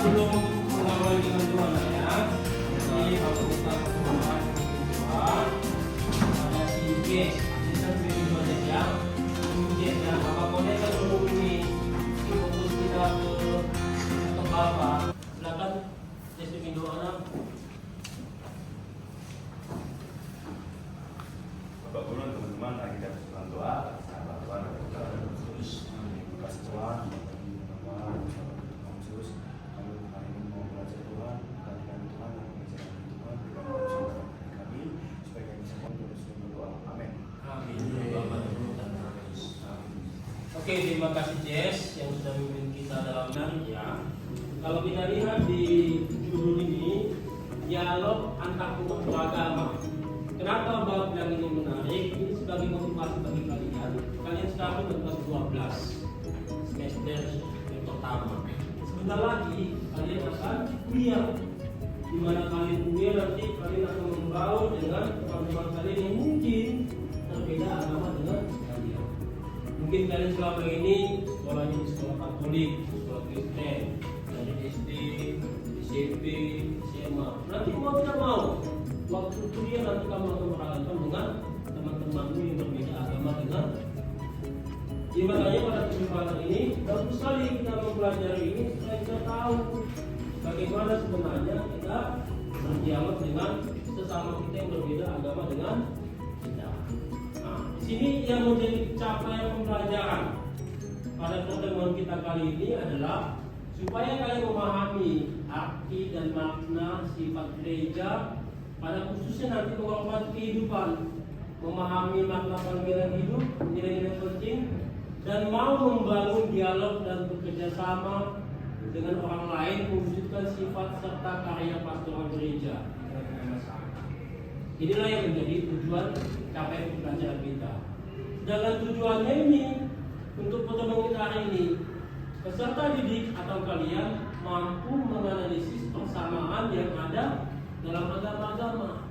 sebelum mengawali dengan doa ya, ini Bapak Ustaz Muhammad ada si Yes, asisten spiritual ya. Yes, ya Bapak Kode sebelum ini fokus kita ke Bapak. Silakan Yes bikin doa. Bapak Guru, teman-teman, mari kita berdoa doa. Sahabat Tuhan, terus kasih Tuhan, Bapak, Yesus, kami hari ini mau belajar Tuhan, perhatikan Tuhan, mengajarkan Tuhan, berikan kekuatan kami, supaya kami semua terus berdoa. Amin. Amin. Oke, terima kasih Jess yang sudah memimpin kita dalam ya. Kalau kita lihat di judul ini, dialog antar umat beragama. Kenapa bab yang ini menarik? Ini sebagai motivasi bagi kalian. Kalian sekarang kelas 12 semester yang pertama. Sebentar lagi kalian akan kuliah. Di mana kalian kuliah nanti kalian akan membaur dengan teman-teman kalian yang mungkin berbeda agama dengan kalian. Mungkin kalian selama ini sekolahnya di sekolah Katolik, sekolah Kristen, dari SD, SMP, SMA. Nanti mau tidak mau waktu kuliah nanti kamu akan berhadapan dengan teman-temanmu yang berbeda agama dengan. Jadi makanya pada kesempatan ini bagus sekali kita mempelajari ini supaya kita tahu bagaimana sebenarnya kita berdialog dengan sesama kita yang berbeda agama dengan kita. Nah, di sini yang menjadi capaian pembelajaran pada pertemuan kita kali ini adalah supaya kalian memahami arti dan makna sifat gereja, pada khususnya nanti menghormati kehidupan, memahami makna panggilan hidup, nilai-nilai penting, dan mau membangun dialog dan bekerja sama dengan orang lain, mewujudkan sifat serta karya pastoral gereja. Inilah yang menjadi tujuan capaian pembelajaran kita. Sedangkan tujuannya ini untuk pertemuan kita hari ini, peserta didik atau kalian mampu menganalisis persamaan yang ada dalam agama-agama.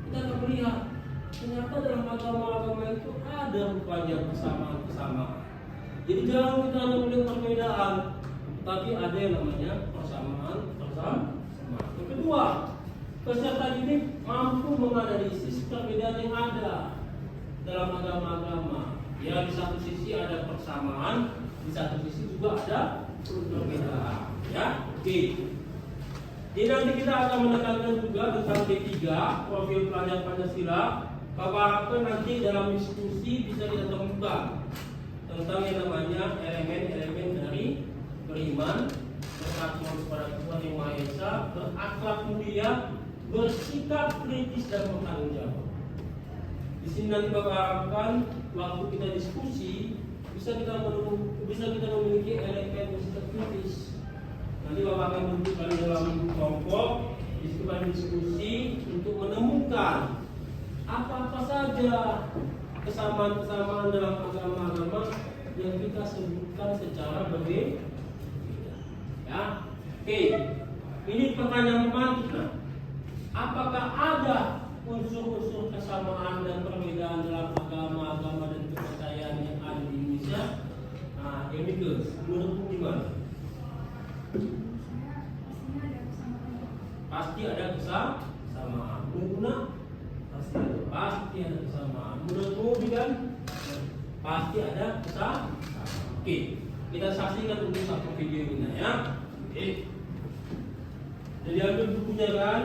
Kita akan melihat ternyata dalam agama-agama itu ada rupanya kesamaan-kesamaan. Jadi jangan kita hanya melihat perbedaan, tapi ada yang namanya persamaan. Yang kedua, peserta didik mampu menganalisis perbedaan yang ada dalam agama-agama. Ya, di satu sisi ada persamaan, di satu sisi juga ada perbedaan. Ya, oke. Jadi nanti kita akan menekankan juga tentang D3, profil pelajar Pancasila. Bapak harapkan nanti dalam diskusi bisa kita temukan tentang yang namanya elemen-elemen dari beriman, bersatuan kepada Tuhan Yang Maha Esa, berakhlak mulia, bersikap kritis dan bertanggung jawab. Di sini nanti Bapak harapkan waktu kita diskusi bisa kita memiliki elemen bersikap kritis. Nanti Bapak akan menunjukkan dalam kelompok diskusi untuk menemukan apa-apa saja kesamaan-kesamaan dalam agama-agama yang kita sebutkan secara berbeda. Ya, oke. Ini pertanyaan pemantik. Apakah ada unsur-unsur kesamaan dan perbedaan dalam agama-agama dan kepercayaan yang ada di Indonesia? Nah, ini menurutmu gimana? Pasti ada kesamaan. Menurut pasti ada kesamaan. Menurutmu kan? Pasti ada kesamaan. Oke, kita saksikan dulu satu video ini ya. Oke. Jadi ambil bukunya kan?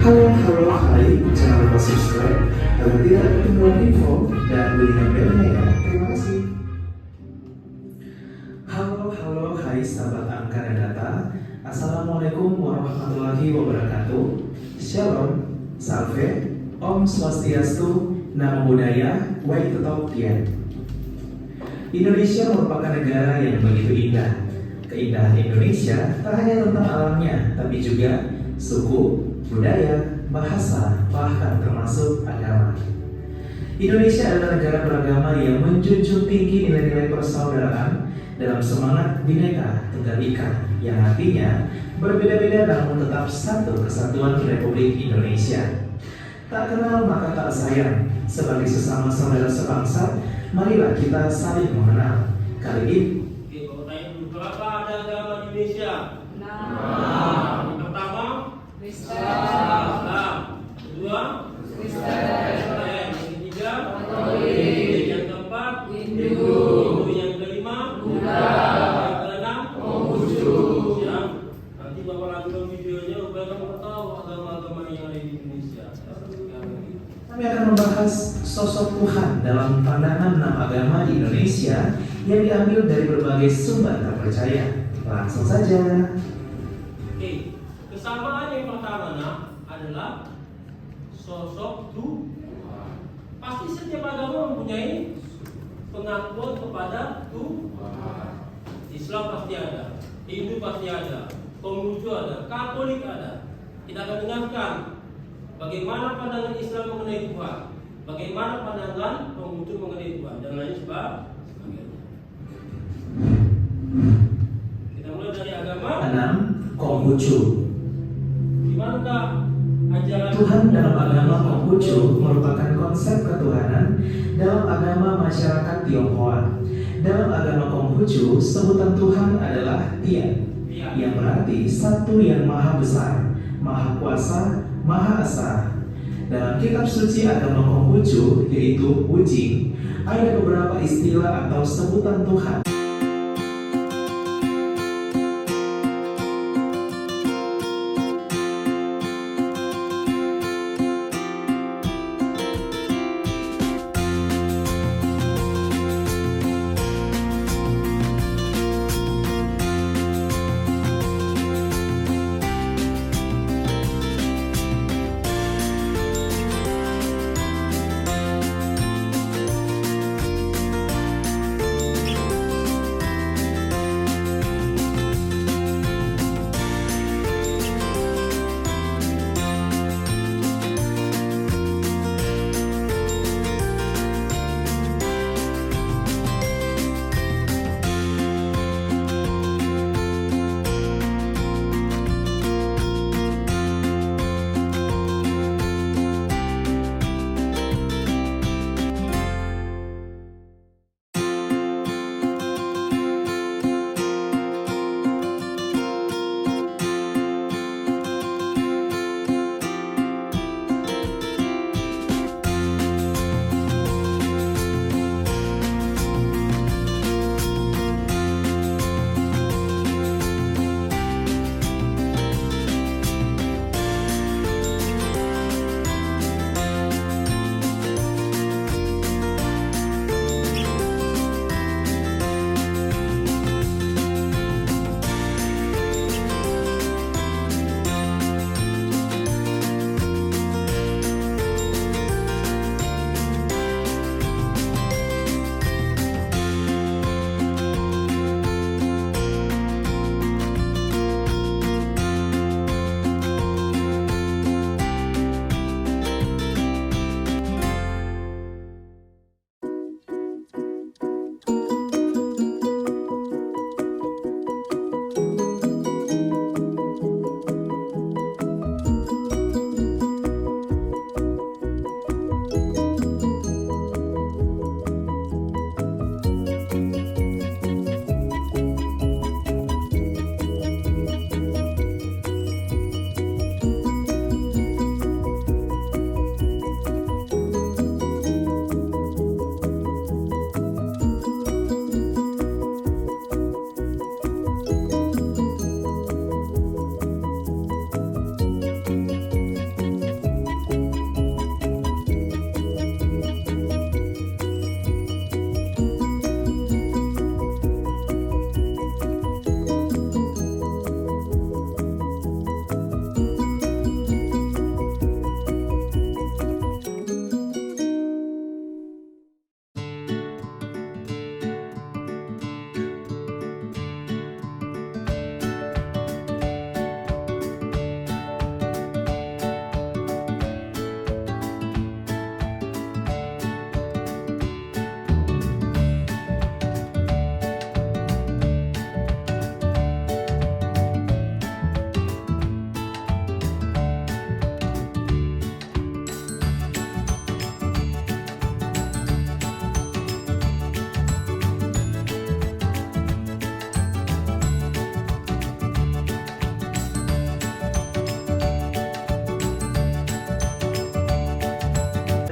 Halo, hai, jangan lupa subscribe agar tidak ketinggalan info dan bunyikan belnya ya. Terima kasih. Halo, hai sahabat angka dan data. Assalamualaikum warahmatullahi wabarakatuh. Shalom, salve, Om Swastiastu, Namo Buddhaya, Wai Tetap Kian. Indonesia merupakan negara yang begitu indah. Keindahan Indonesia tak hanya tentang alamnya, tapi juga suku, budaya, bahasa, bahkan termasuk agama. Indonesia adalah negara beragama yang menjunjung tinggi nilai-nilai persaudaraan dalam semangat Bhinneka Tunggal Ika, yang artinya berbeda-beda namun tetap satu kesatuan Republik Indonesia. Tak kenal maka tak sayang. Sebagai sesama saudara sebangsa, marilah kita saling mengenal. Kali ini, Oke, Bapak tanya dulu, berapa ada agama di Indonesia? Yang pertama, Islam. Kedua, yang ketiga, yang keempat, Hindu. Yang kelima, yang keenam, Siap. Nanti Bapak lanjutkan videonya, Bapak akan tahu agama-agama yang ada di Indonesia. kami akan membahas sosok Tuhan dalam pandangan 6 agama di Indonesia yang diambil dari berbagai sumber terpercaya. Langsung saja. Oke, kesamaan yang pertama adalah sosok Tuhan. Pasti setiap agama mempunyai pengakuan kepada Tuhan. Islam pasti ada, Hindu pasti ada, Konghucu ada, Katolik ada. Kita akan dengarkan bagaimana pandangan Islam mengenai Tuhan, bagaimana pandangan Konghucu mengenai Tuhan, dan lain sebagainya. Kita mulai dari agama 6. Konghucu. Gimana ajaran Tuhan dalam agama Konghucu merupakan konsep ketuhanan dalam agama masyarakat Tionghoa. Dalam agama Konghucu, sebutan Tuhan adalah Tian, yang berarti satu yang maha besar, maha kuasa, maha esa. Dalam kitab suci agama Konghucu, yaitu Wujing, ada beberapa istilah atau sebutan Tuhan.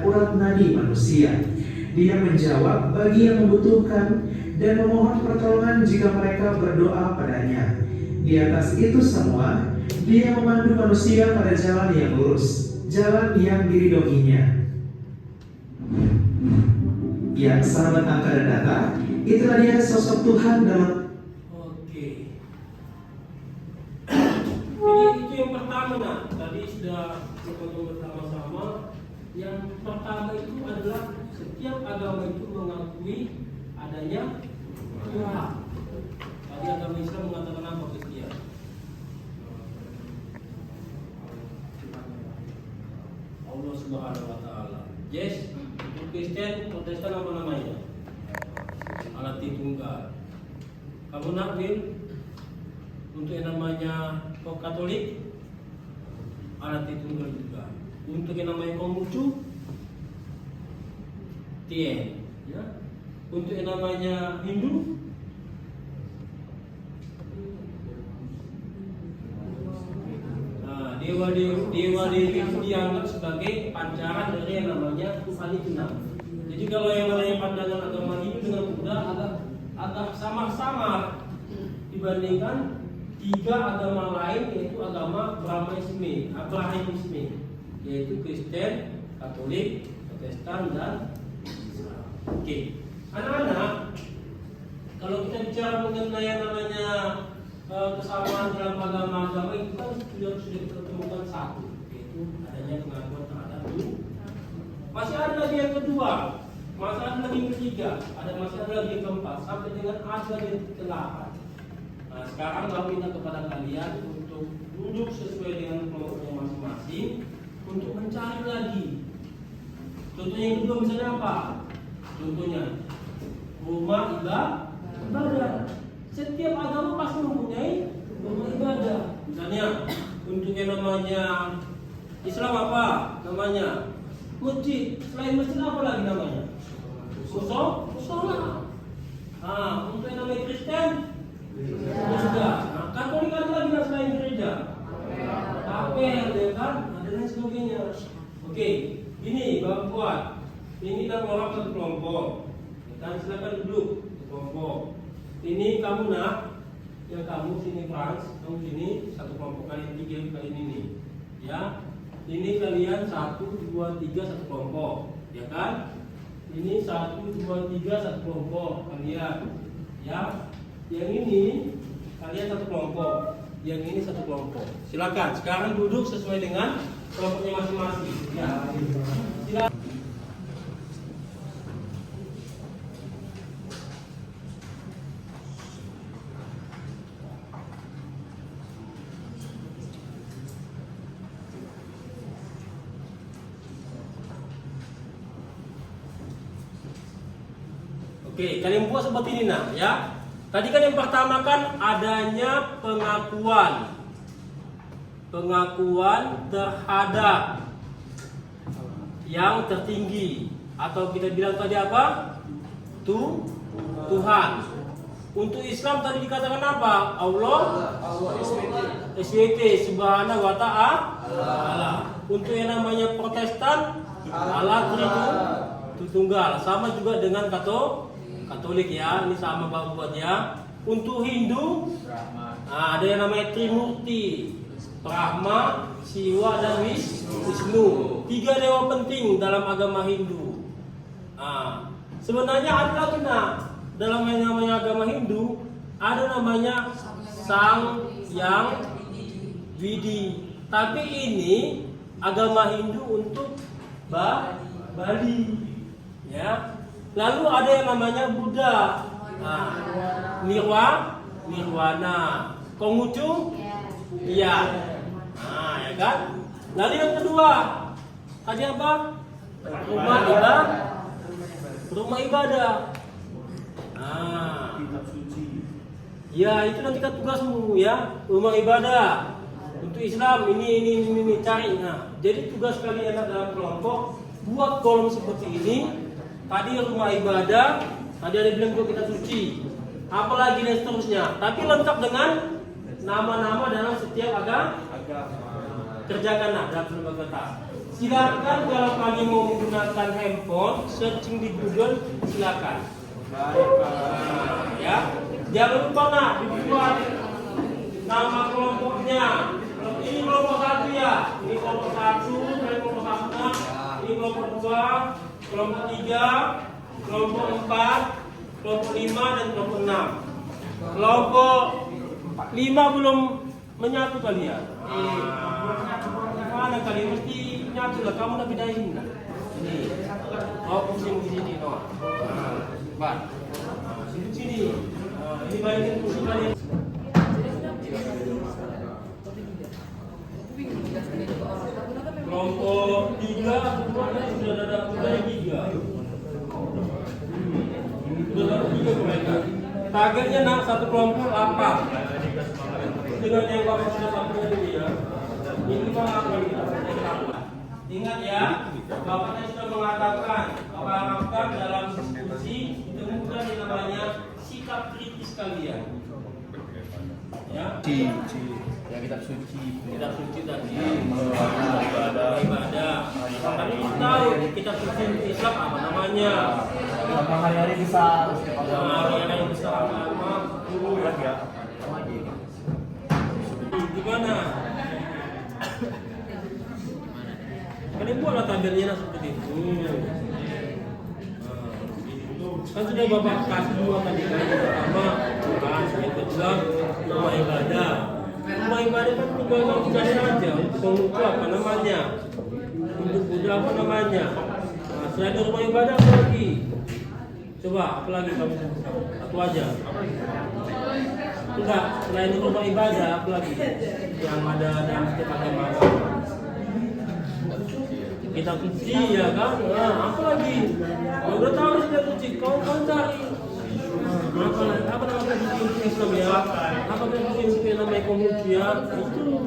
urat nadi manusia. Dia menjawab bagi yang membutuhkan dan memohon pertolongan jika mereka berdoa padanya. Di atas itu semua, dia memandu manusia pada jalan yang lurus, jalan yang diridhoinya. Ya, sahabat angka dan data, itulah dia sosok Tuhan dalam. Oke. Jadi itu yang pertama, nah. Tadi sudah kita bersama-sama. Yang pertama itu adalah setiap agama itu mengakui adanya Tuhan. Tadi agama Islam mengatakan apa Kristen? Allah Subhanahu wa taala. Yes, untuk Kristen, Protestan apa namanya? Allah Tritunggal. Kamu nak Will? Untuk yang namanya Katolik, Allah Tritunggal juga. Untuk yang namanya Konghucu, Tien, ya. Untuk yang namanya Hindu, dewa dewi itu dianggap sebagai pancaran dari yang namanya Tuhan itu. Jadi kalau yang namanya pandangan agama Hindu dengan Buddha agak samar-samar dibandingkan tiga agama lain, yaitu agama Abrahamisme, yaitu Kristen, Katolik, Protestan, dan Islam. Oke, anak-anak, kalau kita bicara mengenai yang namanya kesamaan dalam agama-agama itu kan sudah kita temukan satu, yaitu adanya pengakuan terhadap Tuhan. Masih ada lagi yang kedua, masih ada lagi yang ketiga, masih ada lagi yang keempat, sampai dengan ada yang ke-8. Nah, sekarang kami minta kepada kalian untuk duduk sesuai dengan kelompoknya masing-masing untuk mencari lagi. Contohnya yang kedua misalnya apa? Contohnya rumah ibadah. Setiap agama pasti mempunyai rumah ibadah. Misalnya untuk yang namanya Islam apa namanya? Masjid. Selain masjid apa lagi namanya? Musola. Untuk yang namanya Kristen juga. Katolik ada lagi selain gereja. Apel, ya kan? Dan lain sebagainya. Oke, ini Bapak buat. Ini dan orang satu kelompok. Dan silakan duduk satu kelompok. Ini kamu nak, yang kamu sini Frans, kamu sini satu kelompok kalian 3 kali ini, ya. Ini kalian 1, 2, 3 satu kelompok, ya kan? Ini 1, 2, 3 satu kelompok kalian, ya. Yang ini kalian satu kelompok, yang ini satu kelompok. Silakan. Sekarang duduk sesuai dengan kelompoknya masing-masing. Ya. Silakan. Oke, kalian buat seperti ini nah, ya. Tadi kan yang pertama kan adanya pengakuan terhadap yang tertinggi, atau kita bilang tadi apa? Tuhan. Untuk Islam tadi dikatakan apa? Allah SWT, Subhanahu wa ta'ala. Untuk yang namanya Protestan, Allah Tritunggal. Sama juga dengan Katolik ya, ini sama Bapak buat ya. Untuk Hindu, ada yang namanya Trimurti, Brahma, Siwa, dan Wisnu. 3 dewa penting dalam agama Hindu. Sebenarnya ada lagi dalam yang namanya agama Hindu, ada namanya Sang Yang Widi. Tapi ini agama Hindu untuk Bali, ya. Lalu ada yang namanya Buddha, Nirwana, Konghucu, ya kan. Lalu yang kedua, tadi apa? Rumah ibadah. Ya itu nanti kan tugasmu ya, rumah ibadah. Untuk Islam ini cari. Jadi tugas kalian dalam kelompok buat kolom seperti ini. Tadi rumah ibadah, tadi ada bilang juga kita suci, apalagi dan seterusnya. Tapi lengkap dengan nama-nama dalam setiap agama. Kerjakan dalam lembaga tas. Silakan kalau kalian mau menggunakan handphone, searching di Google, silakan. Ya, jangan lupa nak dibuat nama kelompoknya. Ini kelompok 1 ya, ini kelompok 1, ini kelompok 1, ini kelompok 2, kelompok 3, kelompok 4, kelompok 5 dan kelompok 6. Kelompok 5 belum menyatu kalian. Mana kalian mesti nyatu lah, kamu nak bedain lah. Ini, pusing di sini, no. Sini. Ini balikin kursi kalian. Kelompok 3 sudah ada 3. Sudah ada 3 mereka. Targetnya nak satu kelompok apa? Dengan yang bapak sudah sampaikan ini ya. Ini apa kita? Ingat ya, bapaknya sudah mengatakan, bapak harapkan dalam diskusi ditemukan yang namanya sikap kritis kalian. Ya. Yang kitab suci tadi ibadah. Tapi kita tahu kitab suci Islam apa namanya? hari-hari besar. Hari-hari besar agama. Gimana? Kalian buatlah tabelnya seperti itu. Kan sudah bapak kasih dua tadi kan, pertama yang kedua rumah ibadah. Rumah ibadah kan tinggal kamu cari aja untuk apa namanya, untuk Buddha apa namanya. Nah, selain rumah ibadah apa lagi? Coba apa lagi kamu sebutkan? Satu aja. Enggak, selain rumah ibadah apa lagi yang ada dalam setiap agama? Kitab suci ya kan? Nah, apa lagi? Udah tahu kitab suci, kau cari. Apa namanya kitab Islam ya? Apa kitab suci yang namanya Konghucu ya? Itu.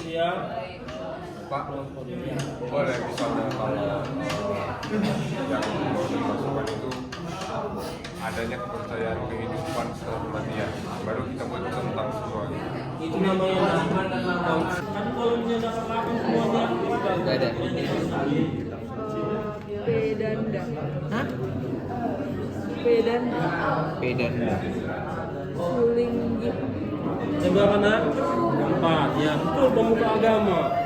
Ya. Pak, boleh misalnya kalau yang mau dimasukkan itu adanya kepercayaan kehidupan setelah kematian, baru kita buat tentang semua. Itu namanya kan kalau misalnya dapat semuanya ada. Pedanda. Hah? Pedanda. Pedanda. Sulinggi. Coba mana? 4 ya, betul pemuka agama.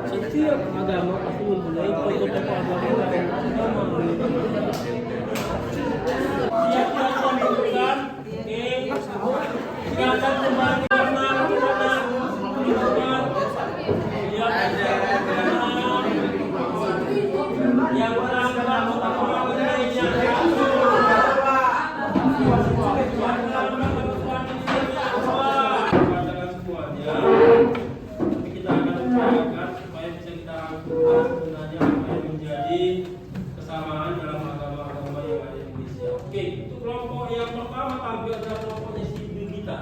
Setiap agama pasti mempunyai tokoh-tokoh agama. Siapa yang menentukan? Silakan kembali karena yang kita akan upayakan supaya bisa kita rangkumkan sebenarnya apa yang menjadi kesamaan dalam agama-agama yang ada di Indonesia. Oke, itu kelompok yang pertama tampil adalah kelompoknya si Brigita.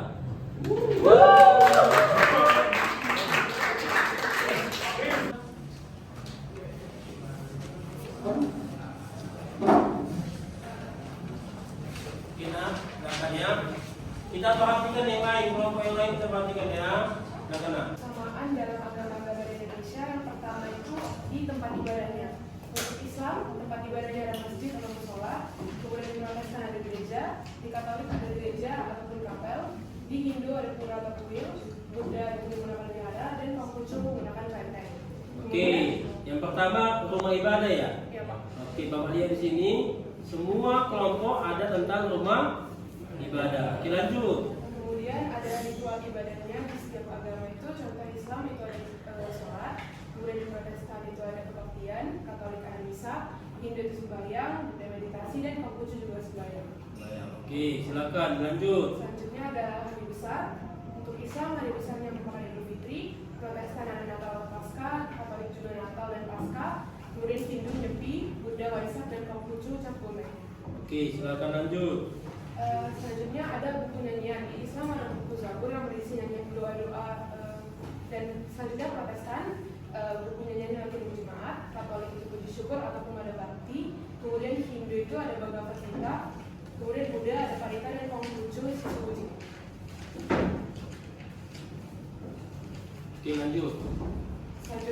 Kita perhatikan yang lain, kelompok yang lain kita perhatikan ya. Kesamaan dalam agama-agama Indonesia yang pertama itu di tempat ibadahnya. Untuk Islam, tempat ibadahnya ada masjid atau musola. Kemudian di Protestan ada gereja, di Katolik ada gereja ataupun kapel, di Hindu ada pura atau kuil, Buddha ada menggunakan wihara, dan Konghucu menggunakan kelenteng. Oke, yang pertama rumah ibadah ya. Ya Pak. Oke, Bapak lihat di sini semua kelompok ada tentang rumah ibadah. Oke, lanjut. Kemudian ada ritual ibadahnya di setiap agama itu. Contoh Islam itu ada sholat, kemudian di Protestan itu ada kebaktian, Katolik ada misa, Hindu itu sembahyang, Buddha meditasi, dan Konghucu juga sembahyang. Oke, silakan lanjut. Selanjutnya ada hari besar. Untuk Islam hari besarnya merupakan Idul Fitri, Protestan ada Natal atau Paskah, Katolik juga Natal dan Paskah, kemudian Hindu Nyepi, Buddha Waisak, dan Konghucu Cap Gomeh. Oke, silakan lanjut. Selanjutnya ada buku nyanyian. Di Islam ada buku Zabur yang berisi nyanyian doa-doa, dan selanjutnya Protestan buku nyanyian lagi di jemaat, Katolik itu puji syukur atau pemada bakti, kemudian Hindu itu ada Bhagavad Gita, kemudian Buddha ada Parita, dan Konghucu Sisi Puji. Oke, lanjut. Selanjutnya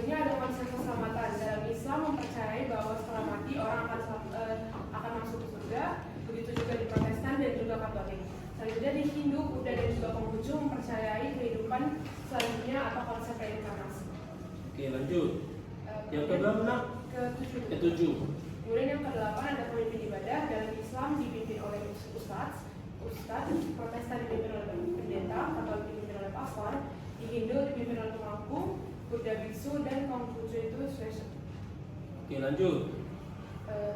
lanjut. Yang kedua mana? Ketujuh. Kemudian yang kedelapan ada pemimpin ibadah. Dalam Islam dipimpin oleh ustadz, Protestan dipimpin oleh pendeta, Katolik dipimpin oleh pastor, di Hindu dipimpin oleh pemangku, Buddha biksu, dan Konghucu itu swasta. Oke, lanjut.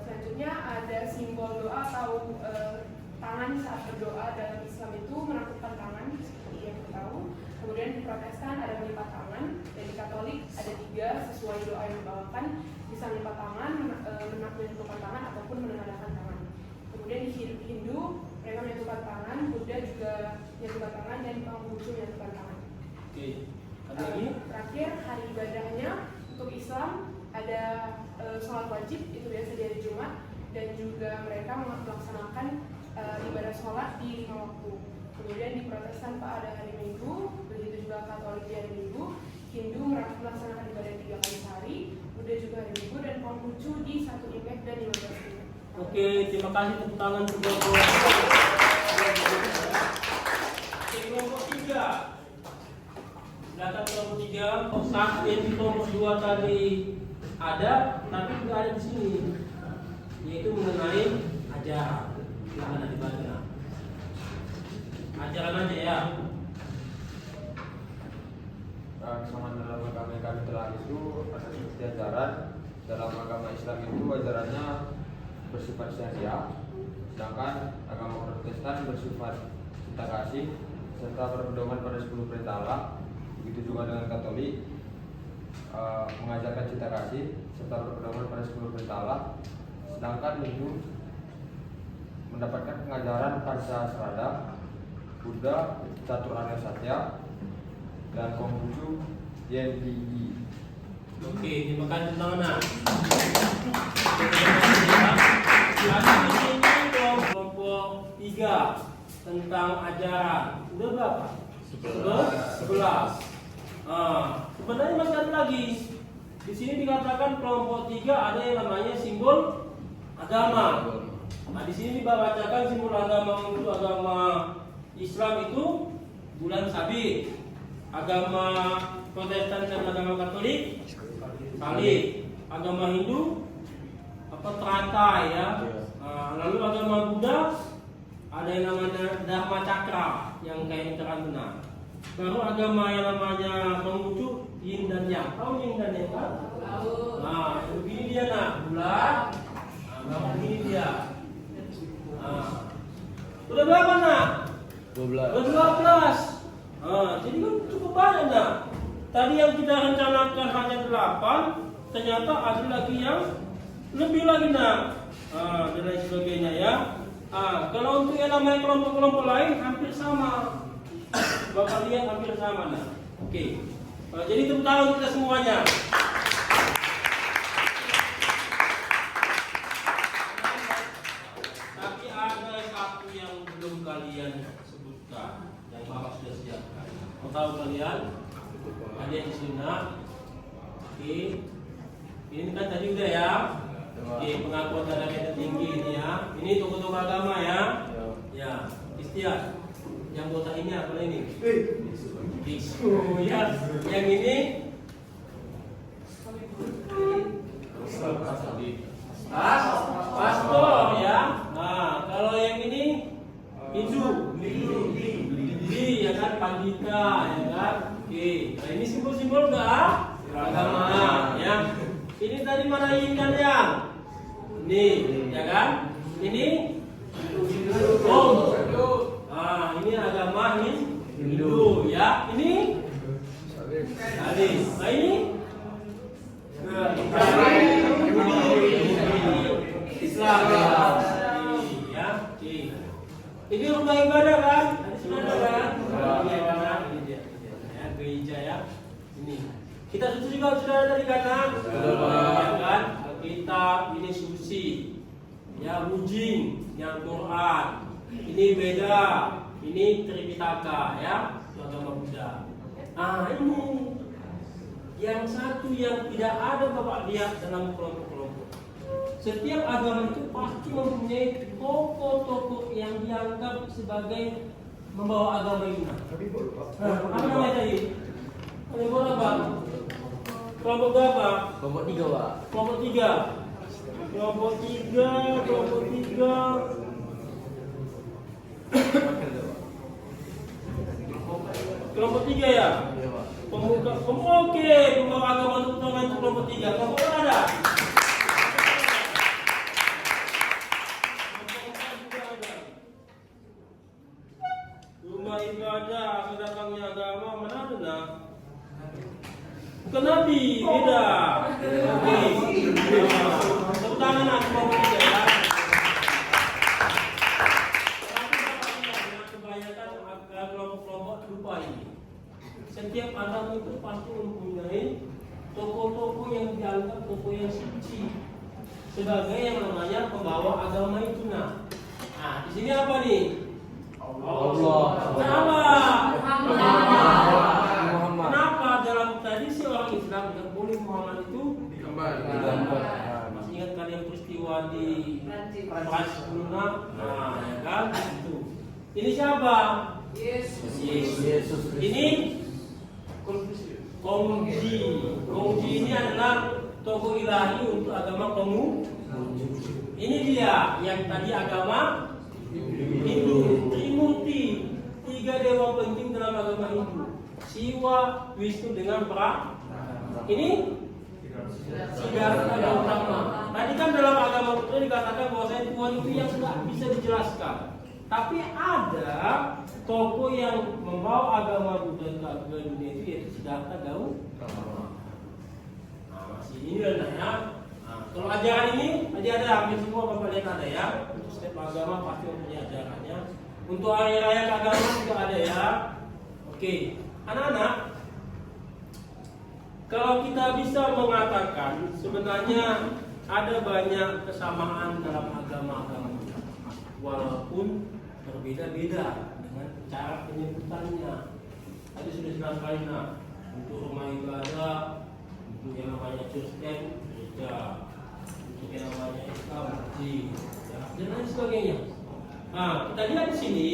Selanjutnya ada simbol doa atau tangan saat berdoa. Dalam Islam itu menakutkan tangan seperti yang kita tahu. Kemudian di Protestan ada melipat tangan, dan di Katolik ada 3 sesuai doa yang dibawakan, bisa melipat tangan, menentukan tangan ataupun menengadahkan tangan. Kemudian di Hindu mereka menyatukan tangan, Buddha juga menyatukan tangan, dan Konghucu menyatukan tangan. Oke. Ada lagi? Terakhir hari ibadahnya untuk Islam ada sholat wajib itu biasa di hari Jumat, dan juga mereka melaksanakan ibadah sholat di 5 waktu. Kemudian di Protestan Pak ada hari Minggu, begitu juga Katolik di hari Minggu, Hindu melaksanakan ibadah 3 kali sehari, Buddha juga hari Minggu, dan Konghucu di 1 Imlek dan 15 Imlek. Oke, terima kasih tepuk tangan untuk kelompok 3. Data kelompok 3, saat yang di kelompok 2 tadi ada, tapi juga ada di sini, yaitu mengenai ajaran. Silahkan dibaca. Ajaran aja ya. Kesamaan dalam agama yang kami telah itu ada seperti ajaran. Dalam agama Islam itu ajarannya bersifat syariah, sedangkan agama Protestan bersifat cinta kasih serta berpedoman pada 10 perintah Allah. Begitu juga dengan Katolik mengajarkan cinta kasih serta berpedoman pada 10 perintah Allah. Sedangkan Hindu mendapatkan pengajaran Pancasrada, Buddha Catur Arya Satya, dan Konghucu Yenli. Oke, terima kasih teman-teman. Ini kelompok 3 tentang ajaran. Udah berapa? 11. Sebenarnya masih ada lagi. Di sini dikatakan kelompok 3 ada yang namanya simbol agama. Nah, di sini dibacakan simbol agama untuk agama Islam itu bulan sabit. Agama Protestan dan agama Katolik salib. Agama Hindu teratai ya. Lalu agama Buddha ada yang namanya Dharma Cakra yang kayak terang benar. Baru agama yang namanya Konghucu Yin dan Yang. Tahu Yin dan Yang kan? Nah, begini dia bulan. Nah, begini dia. Udah berapa nak? 12. Jadi kan cukup banyak nak. Tadi yang kita rencanakan hanya 8, ternyata ada lagi yang lebih lagi nak. Dan lain sebagainya ya. Kalau untuk yang namanya kelompok-kelompok lain hampir sama. Bapak lihat hampir sama nak. Oke. Jadi tepuk tangan kita semuanya. Tapi ada satu yang belum kalian sebutkan, yang Bapak sudah siapkan. Mau tahu kalian? Ada di sini. Oke. Ini kan tadi udah ya. Oke, pengakuan darah kita tinggi ini ya. Ini tokoh-tokoh agama ya. Ya, istiak. Yang botak ini apa ini? Biksu ya. Yang ini pastor ya. Nah, kalau yang ini Hindu. Ya kan, pandita ya kan. Oke. Nah, ini simbol-simbol enggak? Agama ya. Ini tadi mana Yin dan Yang? Ini, ya kan? Ini Om. Ini agama Hindu, ya. Ini Salib. Nah ini Islam, ya. Ini rumah ibadah kan? Sudah ada kan? Ini dia, ya, gereja ya. Ini. Kita juga sudah ada di kanan, ya kan? Kitab ini suci, ya Bujing, yang Quran, ini beda, ini Tripitaka, ya, itu agama Buddha. Ini yang satu yang tidak ada Bapak lihat dalam kelompok-kelompok. Setiap agama itu pasti mempunyai tokoh-tokoh yang dianggap sebagai membawa agama ini. Apa namanya tadi? Apa? Kelompok berapa? Kelompok 3, Pak. Kelompok 3. Kelompok 3. Kelompok 3 ya? Iya, Pak. Oke, pembawa agama untuk pertama itu kelompok 3. Kelompok berapa ada? Kelompok 4 juga ada. Rumah ibadah, sedatangnya agama mana ada nak? Bukan Nabi, beda. Oke. Tepuk tangan nak kelompok 3 ya. Kebanyakan kelompok-kelompok lupa ini. Setiap agama itu pasti mempunyai tokoh-tokoh yang dianggap tokoh yang suci sebagai yang namanya pembawa agama itu. Nah, di sini apa nih? Allah. Muhammad. Kenapa dalam tradisi orang Islam tidak boleh Muhammad itu digambar? Masih ingat kalian peristiwa di Prancis Luna? Nah, ya kan? Itu. Ini siapa? Yesus. Ini Kongji ini adalah tokoh ilahi untuk agama Konghu. Ini dia yang tadi agama Hindu, Trimurti, 3 dewa penting dalam agama Hindu. Siwa, Wisnu dengan Pra. Ini Siddhartha Gautama. Tadi kan dalam agama Buddha dikatakan bahwa Tuhan itu yang tidak bisa dijelaskan. Tapi ada tokoh yang membawa agama Buddha ke dunia itu yaitu Siddhartha Gautama. Nah, masih ini lah ya. Nah, kalau ajaran ini tadi ada hampir semua Bapak lihat ada ya. Untuk setiap agama pasti mempunyai ajarannya. Untuk hari raya keagamaan juga ada ya. Oke, anak-anak, kalau kita bisa mengatakan sebenarnya ada banyak kesamaan dalam agama-agama, walaupun berbeda-beda dengan cara penyebutannya. Tadi sudah jelaskan untuk rumah ibadah, untuk yang namanya Kristen, gereja, untuk yang namanya Islam, masjid, ya, dan lain sebagainya. Nah, kita lihat di sini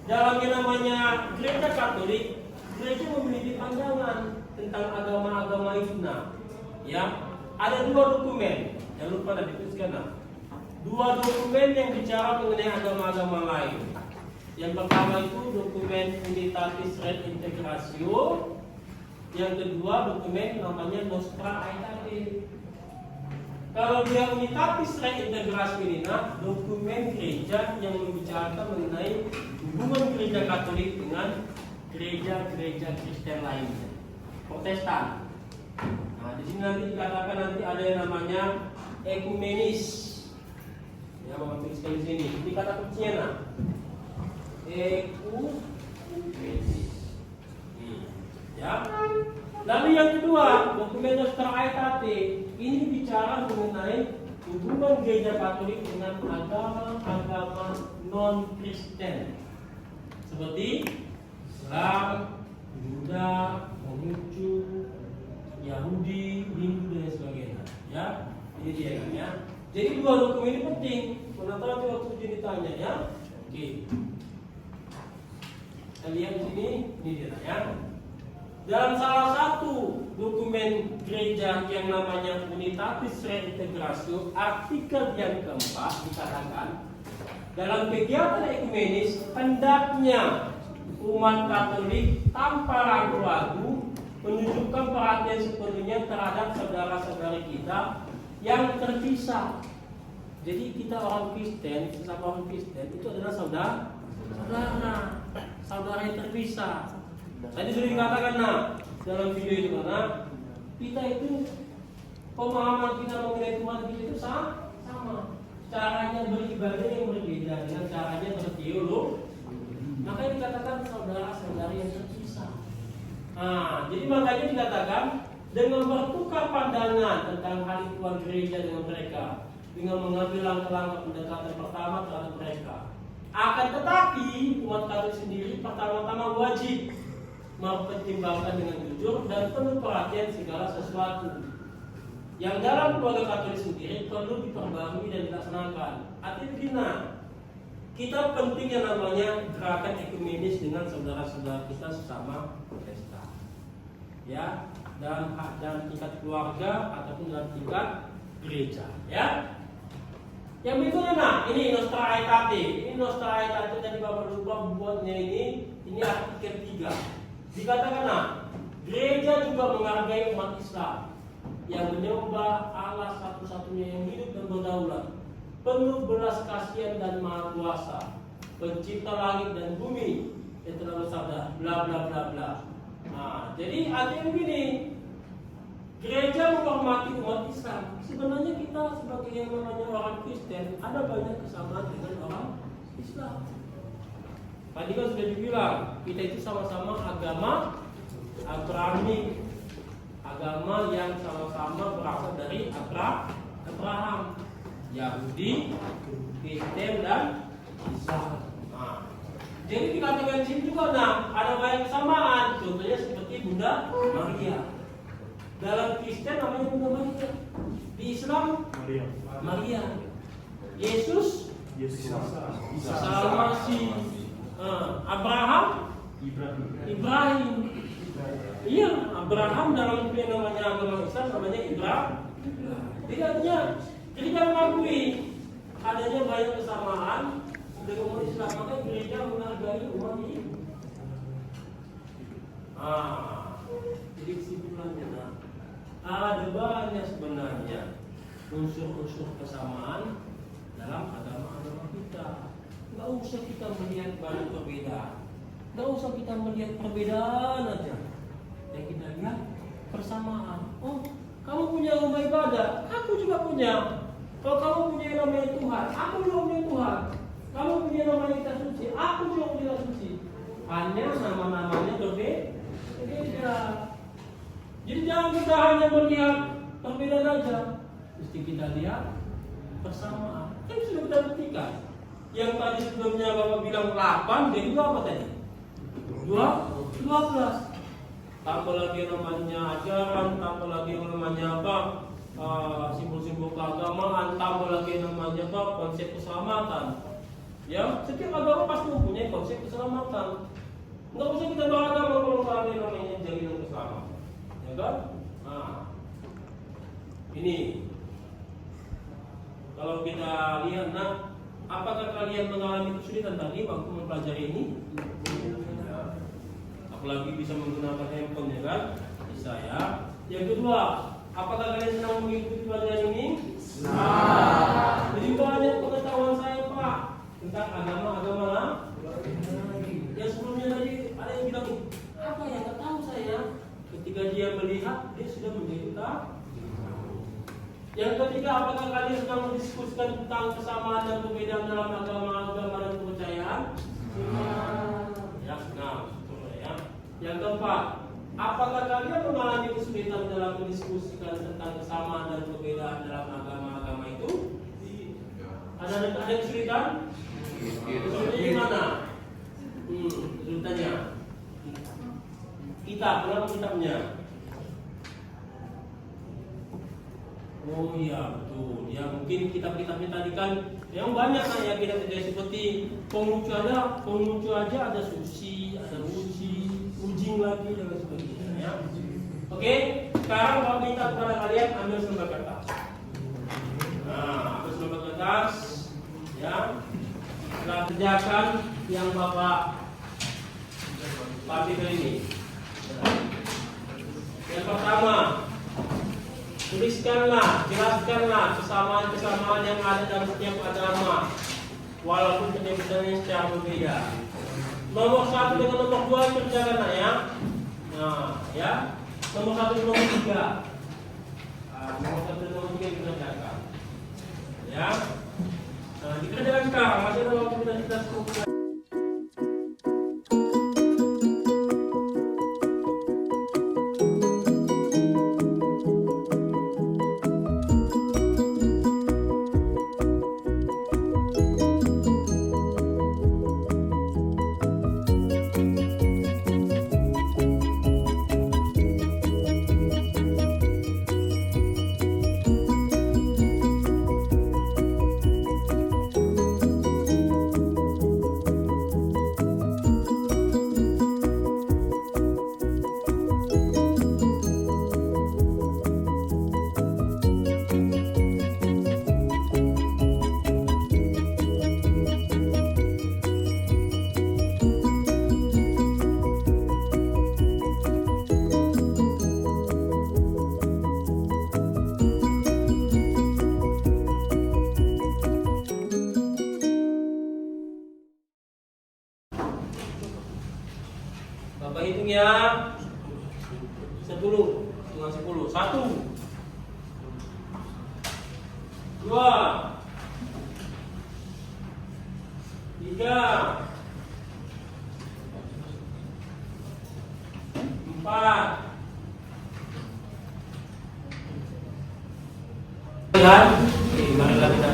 dalam yang namanya gereja Katolik, gereja memiliki pandangan tentang agama-agama itu. Nah, ya, ada 2 dokumen, jangan lupa tadi dituliskan. 2 dokumen yang bicara mengenai agama-agama lain. Yang pertama itu dokumen Unitatis Reintegratio. Yang kedua dokumen namanya Nostra Aetate. Kalau dia Unitatis Reintegratio ini, dokumen gereja yang membicarakan mengenai hubungan gereja Katolik dengan gereja-gereja Kristen lainnya, Protestan. Nah, di sini nanti dikatakan nanti ada yang namanya ekumenis. Ya, Bapak tuliskan di sini. Ini kata kuncinya. Ekumenis. Ya. Lalu yang kedua, dokumen Nostra Aetate. Ini bicara mengenai hubungan gereja Katolik dengan agama-agama non-Kristen, seperti Islam, Buddha, Konghucu, Yahudi, Hindu dan sebagainya. Ya, ini dia kan ya. Jadi 2 dokumen ini penting. Pernah tahu waktu ujian ditanya ya. Oke. Kita lihat di sini, ini dia ya. Dalam salah satu dokumen gereja yang namanya Unitatis Reintegratio, artikel yang keempat dikatakan dalam kegiatan ekumenis hendaknya umat Katolik tanpa ragu-ragu menunjukkan perhatian sepenuhnya terhadap saudara-saudari kita yang terpisah. Jadi kita orang Kristen, sesama orang Kristen itu adalah saudara yang terpisah. Tadi sudah dikatakan dalam video itu karena kita itu pemahaman kita mengenai Tuhan kita itu sama. Caranya beribadah yang berbeda dengan caranya berteologi. Makanya dikatakan saudara-saudari yang terpisah. Nah, jadi makanya dikatakan dengan bertukar pandangan tentang hal Tuhan gereja dengan mereka, dengan mengambil langkah-langkah pendekatan pertama terhadap mereka. Akan tetapi umat Katolik sendiri pertama-tama wajib mempertimbangkan dengan jujur dan penuh perhatian segala sesuatu yang dalam keluarga Katolik sendiri perlu diperbarui dan dilaksanakan. Artinya begini, kita penting yang namanya gerakan ekumenis dengan saudara-saudara kita sesama Protestan. Ya, dalam tingkat keluarga ataupun dalam tingkat gereja, ya. Yang berikutnya, nah, ini Nostra Aetate. Ini Nostra Aetate tadi Bapak lupa buatnya ini artikel ketiga. Dikatakan, nah, gereja juga menghargai umat Islam yang menyembah Allah satu-satunya yang hidup dan berdaulat, penuh belas kasihan dan maha kuasa, pencipta langit dan bumi, yang telah bersabda, bla bla bla bla. Nah, jadi artinya begini, gereja menghormati umat Islam. Sebenarnya kita sebagai yang namanya orang Kristen ada banyak kesamaan dengan orang Islam. Tadi kan sudah dibilang kita itu sama-sama agama Abrahami, agama yang sama-sama berasal dari Abraham, Yahudi, Kristen dan Islam. Nah, jadi dikatakan di sini juga, nah, ada banyak kesamaan. Contohnya seperti Bunda Maria. Dalam Kristen namanya Bunda Maria, di Islam Maria. Yesus sama si Abraham Ibrahim. Iya, Abraham dalam yang namanya agama Islam namanya Ibrahim. Jadi kita mengakui adanya banyak kesamaan dengan umat Islam, maka gereja menghargai umat ini. Jadi kesimpulannya, ada banyak sebenarnya unsur-unsur kesamaan dalam agama-agama kita. Nggak usah kita melihat banyak perbedaan, nggak usah kita melihat perbedaan aja. Yang kita lihat persamaan. Oh, kamu punya rumah ibadah, aku juga punya. Kalau kamu punya namanya Tuhan, aku juga punya Tuhan. Kamu punya namanya kitab suci, aku juga punya kitab suci. Hanya nama-namanya berbeda. Jadi jangan kita hanya melihat perbedaan aja, mesti kita lihat persamaan. Kan sudah kita buktikan. Yang tadi sebelumnya Bapak bilang 8, jadi apa tadi? 12. Tambah lagi namanya ajaran, tambah lagi namanya apa? Simbol-simbol keagamaan, tambah lagi namanya apa? Konsep keselamatan. Ya, setiap agama pasti mempunyai konsep keselamatan. Nggak usah kita beragama kalau ada yang namanya jaminan keselamatan. Ya kan? Nah, ini kalau kita lihat, nah, apakah kalian mengalami kesulitan tadi waktu mempelajari ini? Apalagi bisa menggunakan handphone, ya kan? Bisa, ya. Yang kedua, apakah kalian senang mengikuti pelajaran ini? Nah, jadi banyak pengetahuan saya, Pak, tentang agama-agama lah. Yang sebelumnya tadi ada yang bilang, apa ya, tak tahu saya. Ketika dia melihat, dia sudah menjadi tahu. Yang ketiga, apakah kalian sedang mendiskusikan tentang kesamaan dan perbedaan dalam agama-agama dan kepercayaan? Ya, nah, ya. Yang keempat, apakah kalian mengalami kesulitan dalam mendiskusikan tentang kesamaan dan perbedaan dalam agama-agama itu? Ada kesulitan? Kesulitannya di mana? Kesulitannya kitab, berapa kitabnya? Oh iya, betul. Ya mungkin kitab-kitabnya tadi kan yang banyak kan ya, kita tidak seperti pengucu aja ada susi, ada ujing lagi dan sebagainya, ya. Oke, sekarang Bapak minta kepada kalian ambil selembar kertas. Nah, ambil selembar kertas, ya. Setelah kerjakan yang Bapak kali ini. Yang pertama, tuliskanlah, jelaskanlah kesamaan-kesamaan yang ada dalam setiap agama, walaupun penyebutannya secara berbeda. Nomor 1 dengan nomor 2 kerjakan, ya. Nah, ya. Nomor 1 dan nomor 3. Nomor 1 dan nomor 3 dikerjakan. Ya. Nah, dikerjakan sekarang. Masih ada waktu kita cukup. Hitung ya. 10. Hitungan 10. 1 2 3 4 kan? Marilah kita